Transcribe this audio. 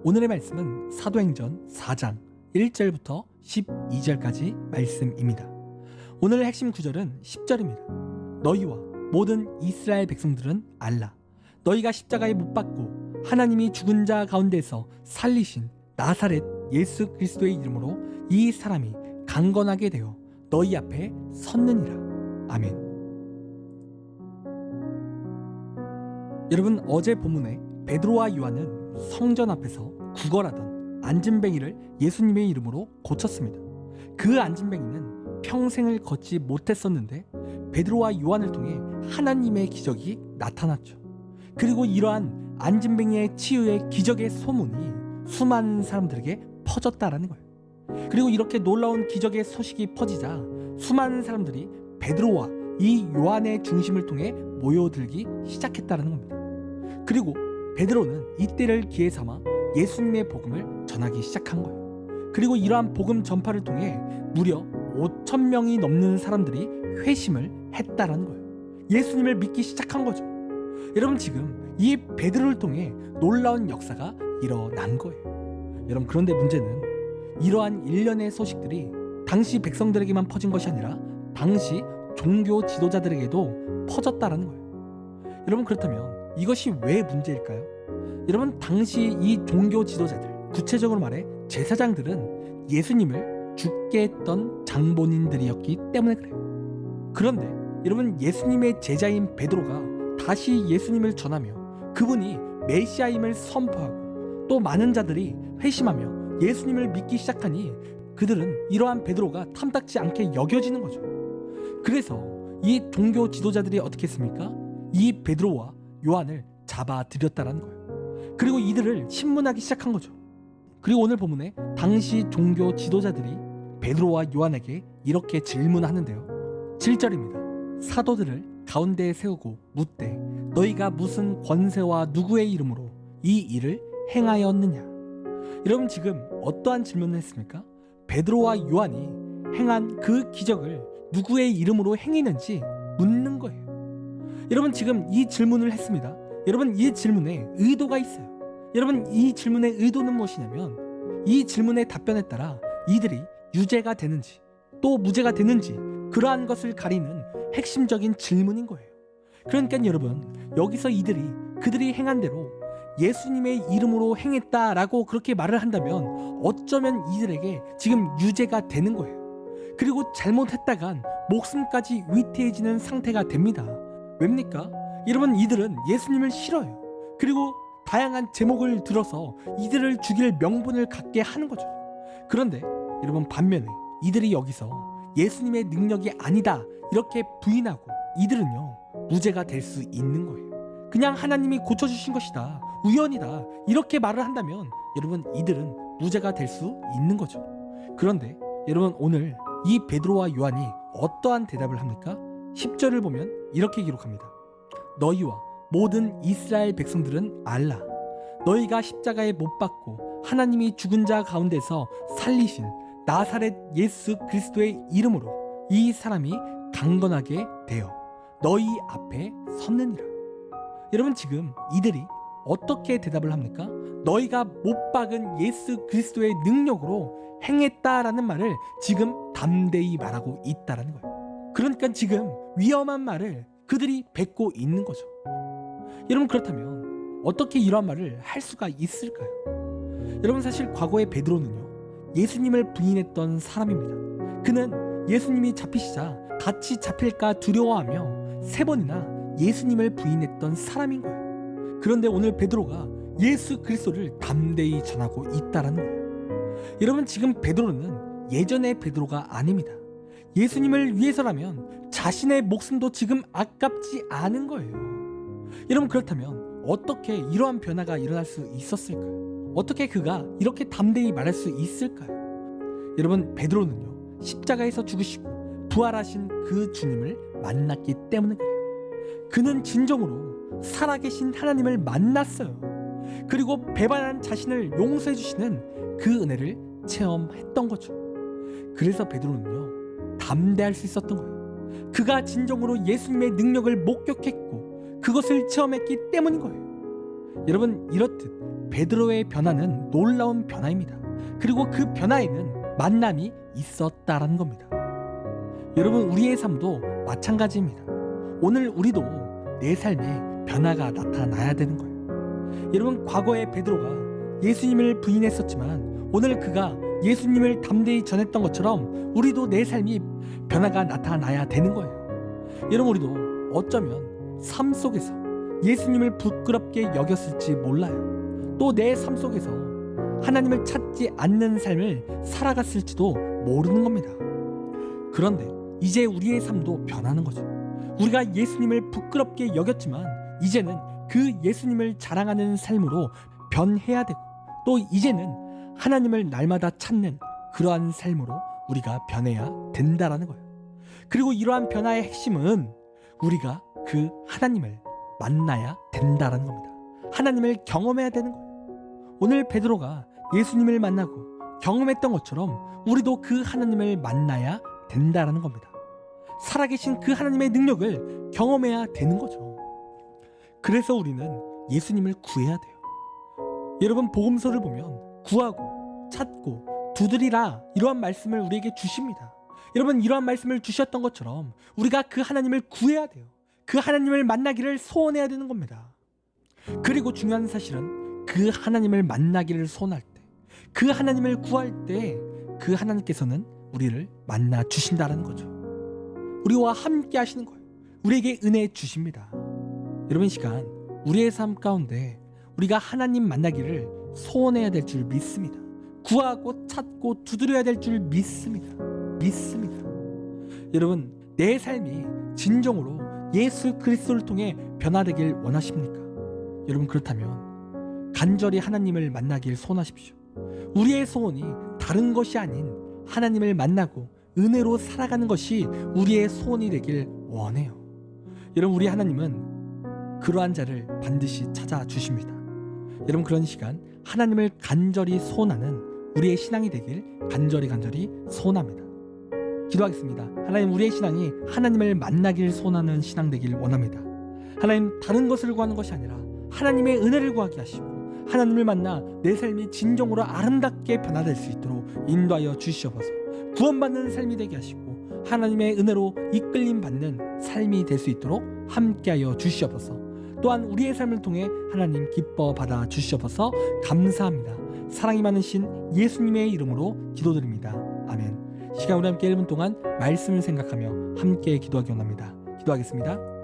오늘의 말씀은 사도행전 4장 1절부터 12절까지 말씀입니다. 오늘의 핵심 구절은 10절입니다. 너희와 모든 이스라엘 백성들은 알라. 너희가 십자가에 못 박고 하나님이 죽은 자 가운데서 살리신 나사렛 예수 그리스도의 이름으로 이 사람이 강건하게 되어 너희 앞에 섰느니라. 아멘. 여러분, 어제 본문에 베드로와 요한은 성전 앞에서 구걸하던 안진뱅이를 예수님의 이름으로 고쳤습니다. 그 안진뱅이는 평생을 걷지 못했었는데 베드로와 요한을 통해 하나님의 기적이 나타났죠. 그리고 이러한 안진뱅이의 치유의 기적의 소문이 수많은 사람들에게 퍼졌다라는 거예요. 그리고 이렇게 놀라운 기적의 소식이 퍼지자 수많은 사람들이 베드로와 이 요한의 중심을 통해 모여들기 시작했다는 겁니다. 그리고 베드로는 이때를 기회 삼아 예수님의 복음을 전하기 시작한 거예요. 그리고 이러한 복음 전파를 통해 무려 5,000명이 넘는 사람들이 회심을 했다라는 거예요. 예수님을 믿기 시작한 거죠. 여러분, 지금 이 베드로를 통해 놀라운 역사가 일어난 거예요. 여러분, 그런데 문제는 이러한 일련의 소식들이 당시 백성들에게만 퍼진 것이 아니라 당시 종교 지도자들에게도 퍼졌다라는 거예요. 여러분, 그렇다면 이것이 왜 문제일까요? 여러분, 당시 이 종교 지도자들, 구체적으로 말해 제사장들은 예수님을 죽게 했던 장본인들이었기 때문에 그래요. 그런데 여러분, 예수님의 제자인 베드로가 다시 예수님을 전하며 그분이 메시아임을 선포하고 또 많은 자들이 회심하며 예수님을 믿기 시작하니 그들은 이러한 베드로가 탐탁지 않게 여겨지는 거죠. 그래서 이 종교 지도자들이 어떻게 했습니까? 이 베드로와 요한을 잡아들였다라는 거예요. 그리고 이들을 신문하기 시작한 거죠. 그리고 오늘 본문에 당시 종교 지도자들이 베드로와 요한에게 이렇게 질문하는데요. 7절입니다. 사도들을 가운데에 세우고 묻되 너희가 무슨 권세와 누구의 이름으로 이 일을 행하였느냐? 여러분, 지금 어떠한 질문을 했습니까? 베드로와 요한이 행한 그 기적을 누구의 이름으로 행했는지 묻는 거예요. 여러분, 지금 이 질문을 했습니다. 여러분, 이 질문에 의도가 있어요. 여러분, 이 질문의 의도는 무엇이냐면 이 질문의 답변에 따라 이들이 유죄가 되는지 또 무죄가 되는지 그러한 것을 가리는 핵심적인 질문인 거예요. 그러니까 여러분, 여기서 그들이 행한 대로 예수님의 이름으로 행했다라고 그렇게 말을 한다면 어쩌면 이들에게 지금 유죄가 되는 거예요. 그리고 잘못했다간 목숨까지 위태해지는 상태가 됩니다. 왜입니까? 여러분, 이들은 예수님을 싫어해요. 그리고 다양한 제목을 들어서 이들을 죽일 명분을 갖게 하는 거죠. 그런데 여러분, 반면에 이들이 여기서 예수님의 능력이 아니다 이렇게 부인하고 이들은요 무죄가 될 수 있는 거예요. 그냥 하나님이 고쳐주신 것이다, 우연이다 이렇게 말을 한다면 여러분, 이들은 무죄가 될 수 있는 거죠. 그런데 여러분, 오늘 이 베드로와 요한이 어떠한 대답을 합니까? 10절을 보면 이렇게 기록합니다. 너희와 모든 이스라엘 백성들은 알라. 너희가 십자가에 못 박고 하나님이 죽은 자 가운데서 살리신 나사렛 예수 그리스도의 이름으로 이 사람이 강건하게 되어 너희 앞에 섰느니라. 여러분, 지금 이들이 어떻게 대답을 합니까? 너희가 못 박은 예수 그리스도의 능력으로 행했다라는 말을 지금 담대히 말하고 있다라는 거예요. 그러니까 지금 위험한 말을 그들이 뱉고 있는 거죠. 여러분, 그렇다면 어떻게 이러한 말을 할 수가 있을까요? 여러분, 사실 과거의 베드로는요 예수님을 부인했던 사람입니다. 그는 예수님이 잡히시자 같이 잡힐까 두려워하며 3번이나 예수님을 부인했던 사람인 거예요. 그런데 오늘 베드로가 예수 그리스도를 담대히 전하고 있다라는 거예요. 여러분, 지금 베드로는 예전의 베드로가 아닙니다. 예수님을 위해서라면 자신의 목숨도 지금 아깝지 않은 거예요. 여러분, 그렇다면 어떻게 이러한 변화가 일어날 수 있었을까요? 어떻게 그가 이렇게 담대히 말할 수 있을까요? 여러분, 베드로는요 십자가에서 죽으시고 부활하신 그 주님을 만났기 때문에 그래요. 그는 진정으로 살아계신 하나님을 만났어요. 그리고 배반한 자신을 용서해 주시는 그 은혜를 체험했던 거죠. 그래서 베드로는요 담대할 수 있었던 거예요. 그가 진정으로 예수님의 능력을 목격했고 그것을 체험했기 때문인 거예요. 여러분, 이렇듯 베드로의 변화는 놀라운 변화입니다. 그리고 그 변화에는 만남이 있었다라는 겁니다. 여러분, 우리의 삶도 마찬가지입니다. 오늘 우리도 내 삶에 변화가 나타나야 되는 거예요. 여러분, 과거에 베드로가 예수님을 부인했었지만 오늘 그가 예수님을 담대히 전했던 것처럼 우리도 내 삶이 변화가 나타나야 되는 거예요. 여러분, 우리도 어쩌면 삶 속에서 예수님을 부끄럽게 여겼을지 몰라요. 또 내 삶 속에서 하나님을 찾지 않는 삶을 살아갔을지도 모르는 겁니다. 그런데 이제 우리의 삶도 변하는 거죠. 우리가 예수님을 부끄럽게 여겼지만 이제는 그 예수님을 자랑하는 삶으로 변해야 되고, 또 이제는 하나님을 날마다 찾는 그러한 삶으로 우리가 변해야 된다라는 거예요. 그리고 이러한 변화의 핵심은 우리가 그 하나님을 만나야 된다라는 겁니다. 하나님을 경험해야 되는 거예요. 오늘 베드로가 예수님을 만나고 경험했던 것처럼 우리도 그 하나님을 만나야 된다라는 겁니다. 살아계신 그 하나님의 능력을 경험해야 되는 거죠. 그래서 우리는 예수님을 구해야 돼요. 여러분, 복음서를 보면 구하고 찾고 두드리라, 이러한 말씀을 우리에게 주십니다. 여러분, 이러한 말씀을 주셨던 것처럼 우리가 그 하나님을 구해야 돼요. 그 하나님을 만나기를 소원해야 되는 겁니다. 그리고 중요한 사실은 그 하나님을 만나기를 소원할 때, 그 하나님을 구할 때 그 하나님께서는 우리를 만나 주신다는 거죠. 우리와 함께 하시는 거예요. 우리에게 은혜 주십니다. 여러분, 이 시간 우리의 삶 가운데 우리가 하나님 만나기를 소원해야 될 줄 믿습니다. 구하고 찾고 두드려야 될 줄 믿습니다. 여러분, 내 삶이 진정으로 예수 그리스도를 통해 변화되길 원하십니까? 여러분, 그렇다면 간절히 하나님을 만나길 소원하십시오. 우리의 소원이 다른 것이 아닌 하나님을 만나고 은혜로 살아가는 것이 우리의 소원이 되길 원해요. 여러분, 우리 하나님은 그러한 자를 반드시 찾아주십니다. 여러분, 그런 시간 하나님을 간절히 소원하는 우리의 신앙이 되길 간절히 소원합니다. 기도하겠습니다. 하나님, 우리의 신앙이 하나님을 만나길 소원하는 신앙 되길 원합니다. 하나님, 다른 것을 구하는 것이 아니라 하나님의 은혜를 구하게 하시고 하나님을 만나 내 삶이 진정으로 아름답게 변화될 수 있도록 인도하여 주시옵소서. 구원받는 삶이 되게 하시고 하나님의 은혜로 이끌림 받는 삶이 될 수 있도록 함께하여 주시옵소서. 또한 우리의 삶을 통해 하나님 기뻐 받아 주시옵소서. 감사합니다. 사랑이 많으신 예수님의 이름으로 기도드립니다. 아멘. 시간 우리 함께 1분 동안 말씀을 생각하며 함께 기도하기 원합니다. 기도하겠습니다.